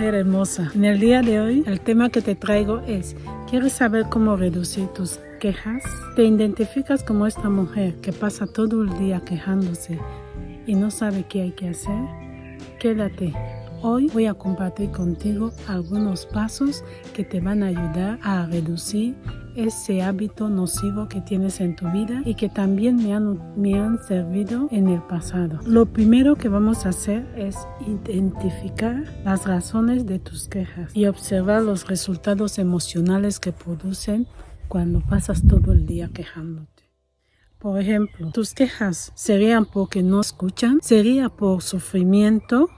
mujer hermosa. En el día de hoy, el tema que te traigo es: ¿quieres saber cómo reducir tus quejas? ¿Te identificas como esta mujer que pasa todo el día quejándose y no sabe qué hay que hacer? Quédate. Hoy voy a compartir contigo algunos pasos que te van a ayudar a reducir ese hábito nocivo que tienes en tu vida y que también me han servido en el pasado. Lo primero que vamos a hacer es identificar las razones de tus quejas y observar los resultados emocionales que producen cuando pasas todo el día quejándote. Por ejemplo, tus quejas serían porque no escuchan, sería por sufrimiento,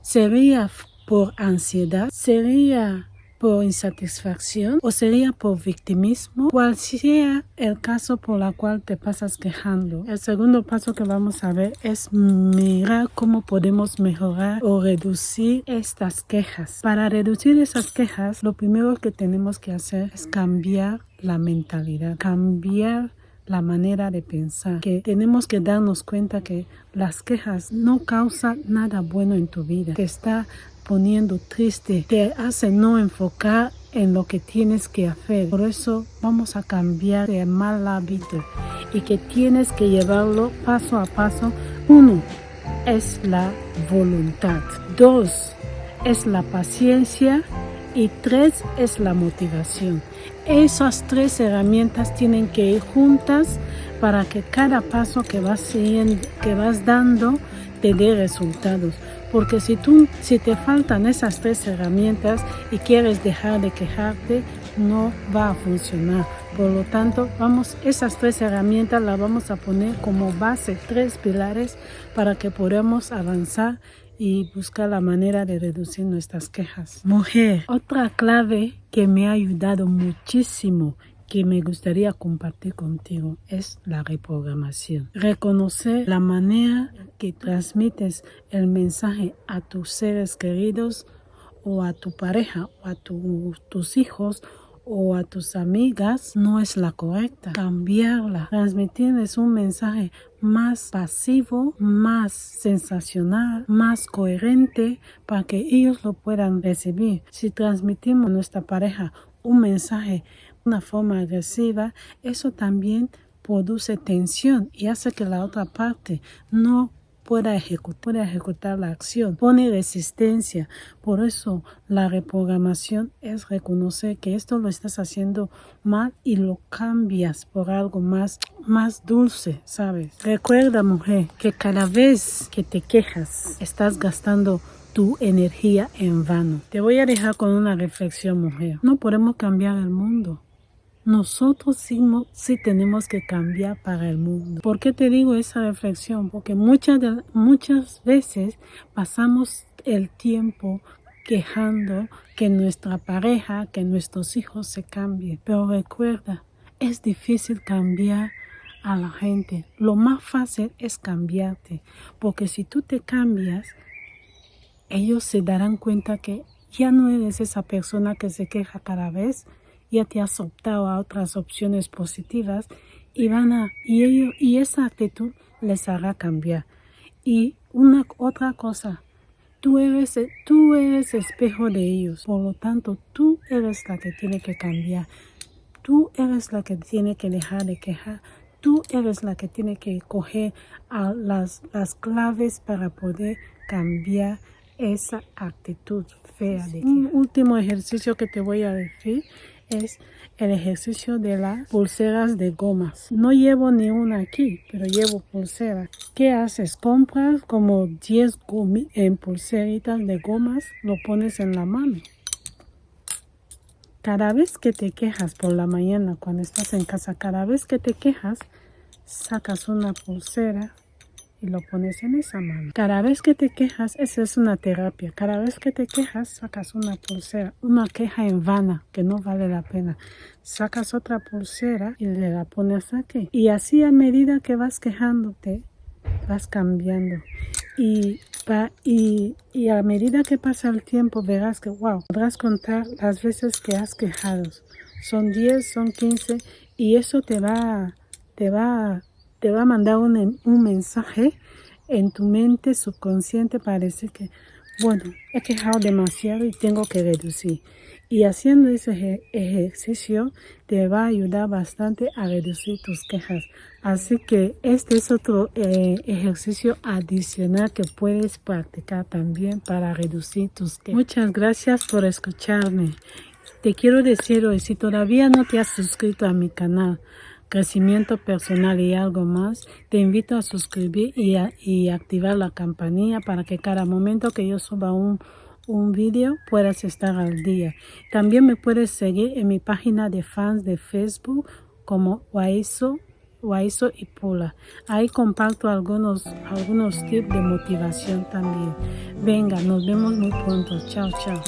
sería por ansiedad, sería por insatisfacción o sería por victimismo. Cual sea el caso por el cual te pasas quejando, el segundo paso que vamos a ver es mirar cómo podemos mejorar o reducir estas quejas. Para reducir esas quejas, lo primero que tenemos que hacer es cambiar la mentalidad, cambiar la manera de pensar, que tenemos que darnos cuenta que las quejas no causan nada bueno en tu vida, te está poniendo triste, te hace no enfocar en lo que tienes que hacer. Por eso vamos a cambiar el mal hábito y que tienes que llevarlo paso a paso. 1 es la voluntad, 2 es la paciencia y 3 es la motivación. Esas 3 herramientas tienen que ir juntas para que cada paso que vas dando te dé resultados. Porque si te faltan esas 3 herramientas y quieres dejar de quejarte, no va a funcionar. Por lo tanto, esas 3 herramientas las vamos a poner como base, 3 pilares para que podamos avanzar y buscar la manera de reducir nuestras quejas. Mujer, otra clave que me ha ayudado muchísimo, que me gustaría compartir contigo, es la reprogramación. Reconocer la manera que transmites el mensaje a tus seres queridos o a tu pareja o a tus hijos o a tus amigas no es la correcta. Cambiarla, transmitirles un mensaje más pasivo, más sensacional, más coherente para que ellos lo puedan recibir. Si transmitimos a nuestra pareja un mensaje de una forma agresiva, eso también produce tensión y hace que la otra parte no pueda ejecutar la acción, pone resistencia. Por eso la reprogramación es reconocer que esto lo estás haciendo mal y lo cambias por algo más dulce, ¿sabes? Recuerda, mujer, que cada vez que te quejas estás gastando tu energía en vano. Te voy a dejar con una reflexión, mujer. No podemos cambiar el mundo. Nosotros sí tenemos que cambiar para el mundo. ¿Por qué te digo esa reflexión? Porque muchas veces pasamos el tiempo quejando que nuestra pareja, que nuestros hijos se cambien. Pero recuerda, es difícil cambiar a la gente. Lo más fácil es cambiarte. Porque si tú te cambias, ellos se darán cuenta que ya no eres esa persona que se queja cada vez. Ya te has optado a otras opciones positivas y esa actitud les hará cambiar. Y otra cosa, tú eres espejo de ellos, por lo tanto tú eres la que tiene que cambiar, tú eres la que tiene que dejar de quejar, tú eres la que tiene que coger a las claves para poder cambiar esa actitud fea de queja. Un último ejercicio que te voy a decir es el ejercicio de las pulseras de gomas. No llevo ni una aquí, pero llevo pulseras. ¿Qué haces? Compras como 10 pulseritas de gomas, lo pones en la mano. Cada vez que te quejas por la mañana, cuando estás en casa, cada vez que te quejas, sacas una pulsera y lo pones en esa mano. Cada vez que te quejas, esa es una terapia. Cada vez que te quejas, sacas una pulsera. Una queja en vana que no vale la pena. Sacas otra pulsera y le la pones aquí. Y así a medida que vas quejándote, vas cambiando. Y a medida que pasa el tiempo, verás que, podrás contar las veces que has quejado. Son 10, son 15 y eso te va a mandar un mensaje en tu mente subconsciente para decir que bueno, he quejado demasiado y tengo que reducir. Y haciendo ese ejercicio te va a ayudar bastante a reducir tus quejas. Así que este es otro ejercicio adicional que puedes practicar también para reducir tus quejas. Muchas gracias por escucharme. Te quiero decir hoy, si todavía no te has suscrito a mi canal Crecimiento Personal y algo más, te invito a suscribir y activar la campanilla para que cada momento que yo suba un vídeo puedas estar al día. También me puedes seguir en mi página de fans de Facebook como Waiso y Pula. Ahí comparto algunos tips de motivación también. Venga, nos vemos muy pronto. Chao, chao.